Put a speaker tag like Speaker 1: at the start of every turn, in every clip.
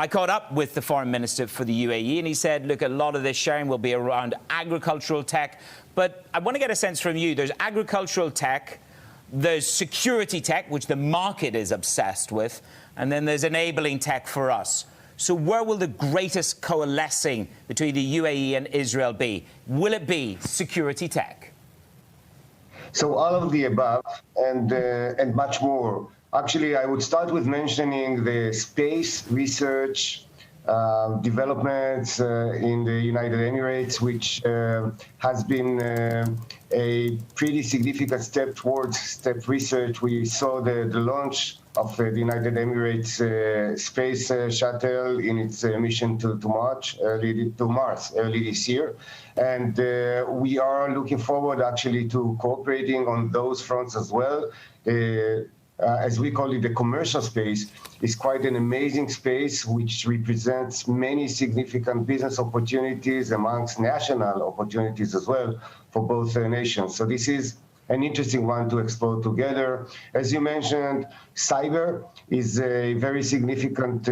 Speaker 1: I caught up with the foreign minister for the UAE, and he said, look, a lot of this sharing will be around agricultural tech. But I want to get a sense from you. There's agricultural tech, there's security tech, which the market is obsessed with, and then there's enabling tech for us. So where will the greatest coalescing between the UAE and Israel be? Will it be security tech?
Speaker 2: So all of the above and much more. Actually, I would start with mentioning the space research developments in the United Emirates, which has been a pretty significant step towards step research. We saw the launch of the United Emirates space shuttle in its mission to Mars early this year. And we are looking forward actually to cooperating on those fronts as well. As we call it, the commercial space is quite an amazing space, which represents many significant business opportunities amongst national opportunities as well for both nations. So this is an interesting one to explore together. As you mentioned, cyber is a very significant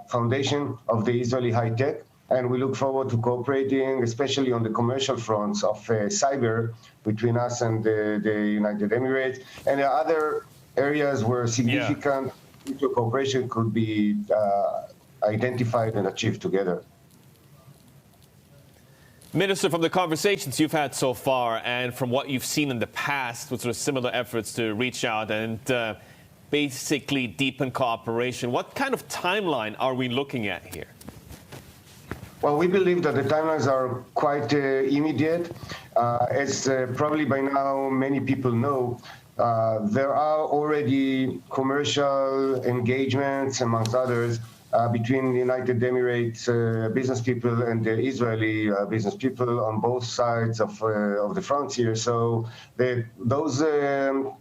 Speaker 2: foundation of the Israeli high tech. And we look forward to cooperating, especially on the commercial fronts of cyber between us and the United Emirates. And there are other areas where significant future cooperation could be identified and achieved together.
Speaker 3: Minister, from the conversations you've had so far and from what you've seen in the past with sort of similar efforts to reach out and basically deepen cooperation, what kind of timeline are we looking at here?
Speaker 2: Well, we believe that the timelines are quite immediate. As probably by now many people know, there are already commercial engagements, amongst others, between the United Emirates business people and the Israeli business people on both sides of the frontier. So those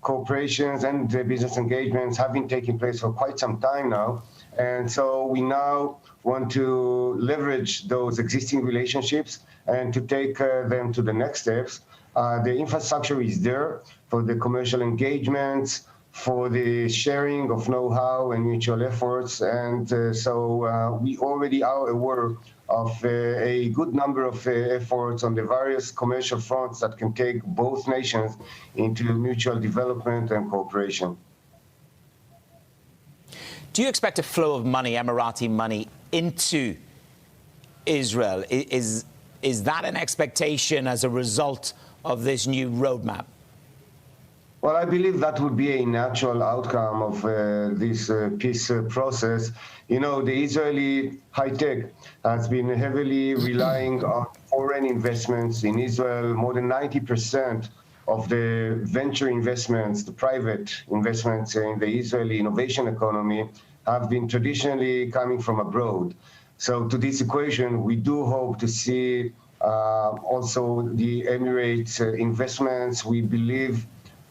Speaker 2: cooperations and business engagements have been taking place for quite some time now. And so we now want to leverage those existing relationships and to take them to the next steps. The infrastructure is there for the commercial engagements, for the sharing of know-how and mutual efforts. And so we already are aware of a good number of efforts on the various commercial fronts that can take both nations into mutual development and cooperation.
Speaker 1: Do you expect a flow of money, Emirati money, into Israel? Is that an expectation as a result of this new roadmap?
Speaker 2: Well, I believe that would be a natural outcome of this peace process. You know, the Israeli high tech has been heavily relying on foreign investments in Israel. More than 90% of the venture investments, the private investments in the Israeli innovation economy have been traditionally coming from abroad. So to this equation, we do hope to see also the Emirates investments. We believe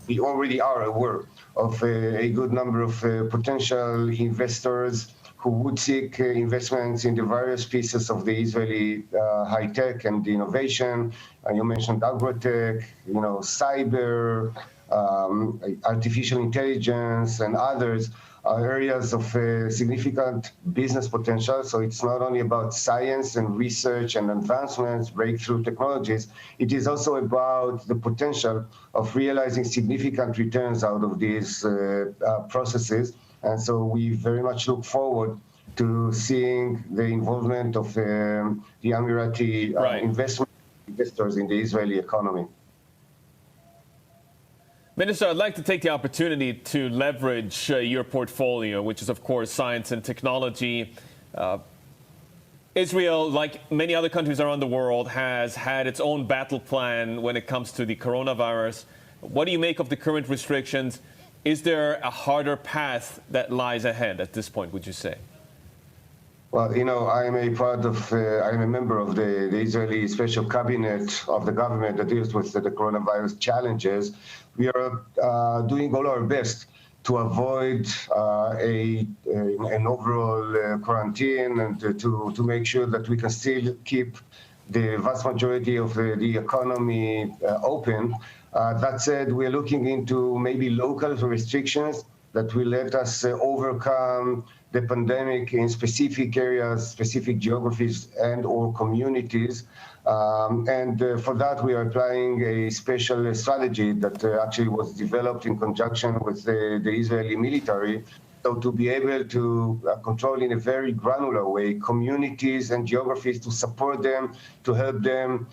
Speaker 2: we already are aware of a good number of potential investors who would seek investments in the various pieces of the Israeli high tech and the innovation. You mentioned agrotech, cyber, artificial intelligence, and others are areas of significant business potential. So it's not only about science and research and advancements, breakthrough technologies. It is also about the potential of realizing significant returns out of these processes. And so we very much look forward to seeing the involvement of the Emirati investors in the Israeli economy.
Speaker 3: Minister, I'd like to take the opportunity to leverage your portfolio, which is, of course, science and technology. Israel, like many other countries around the world, has had its own battle plan when it comes to the coronavirus. What do you make of the current restrictions? Is there a harder path that lies ahead at this point, would you say?
Speaker 2: Well, I'm a member of the Israeli special cabinet of the government that deals with the coronavirus challenges. We are doing all our best to avoid an overall quarantine and to make sure that we can still keep the vast majority of the economy open. That said, we're looking into maybe local restrictions that will let us overcome the pandemic in specific areas, specific geographies, and or communities. For that, we are applying a special strategy that actually was developed in conjunction with the Israeli military. So to be able to control in a very granular way communities and geographies, to support them, to help them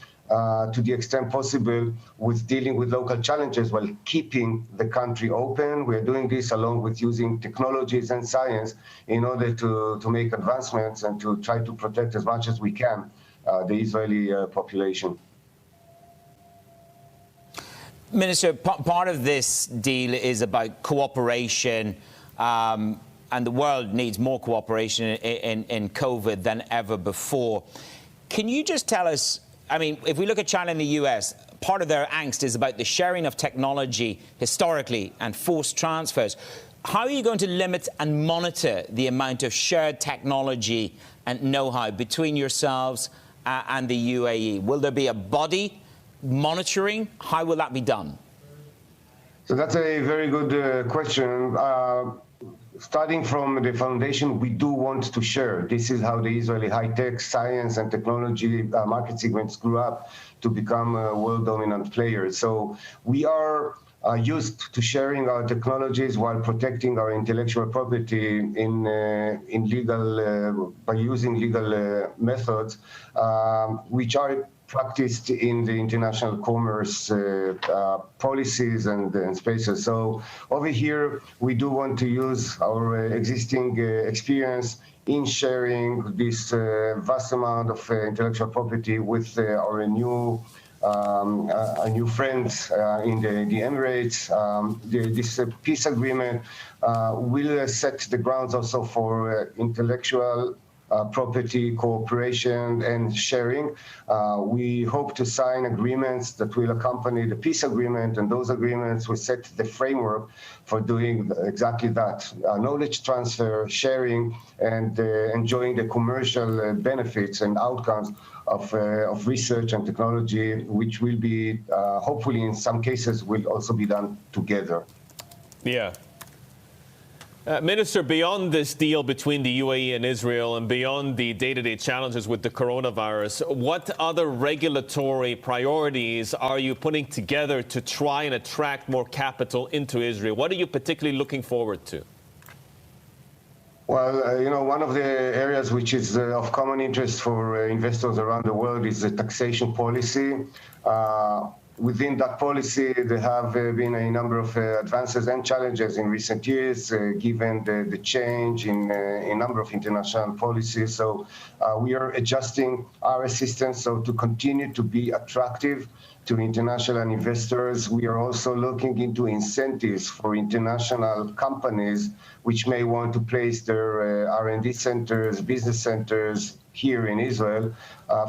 Speaker 2: to the extent possible with dealing with local challenges while keeping the country open. We are doing this along with using technologies and science in order to make advancements and to try to protect as much as we can the Israeli population.
Speaker 1: Minister, part of this deal is about cooperation, and the world needs more cooperation in COVID than ever before. Can you just tell us, I mean, if we look at China and the US, part of their angst is about the sharing of technology historically and forced transfers. How are you going to limit and monitor the amount of shared technology and know-how between yourselves and the UAE? Will there be a body monitoring? How will that be done?
Speaker 2: So that's a very good question. Starting from the foundation, we do want to share. This is how the Israeli high-tech science and technology market segments grew up to become world-dominant players. So we are used to sharing our technologies while protecting our intellectual property in legal by using legal methods, which are practiced in the international commerce policies and spaces. So over here, we do want to use our existing experience in sharing this vast amount of intellectual property with our new friends in the Emirates. This peace agreement will set the grounds also for intellectual property cooperation and sharing. We hope to sign agreements that will accompany the peace agreement, and those agreements will set the framework for doing exactly that. Knowledge transfer, sharing, and enjoying the commercial benefits and outcomes of research and technology, which will be, hopefully in some cases, will also be done together.
Speaker 3: Yeah. Minister, beyond this deal between the UAE and Israel and beyond the day-to-day challenges with the coronavirus, what other regulatory priorities are you putting together to try and attract more capital into Israel? What are you particularly looking forward to?
Speaker 2: Well, you know, one of the areas which is of common interest for investors around the world is the taxation policy. Within that policy, there have been a number of advances and challenges in recent years, given the change in a number of international policies. So we are adjusting our assistance so to continue to be attractive to international investors. We are also looking into incentives for international companies which may want to place their R&D centers, business centers here in Israel.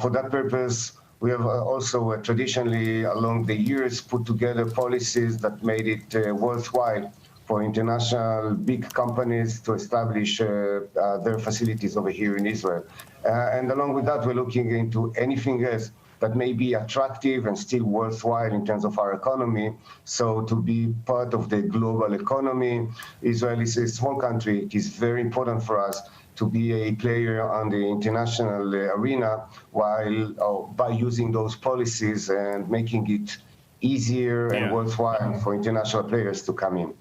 Speaker 2: For that purpose, we have also traditionally, along the years, put together policies that made it worthwhile for international big companies to establish their facilities over here in Israel. And along with that, we're looking into anything else that may be attractive and still worthwhile in terms of our economy. So to be part of the global economy, Israel is a small country. It is very important for us to be a player on the international arena while by using those policies and making it easier and worthwhile for international players to come in.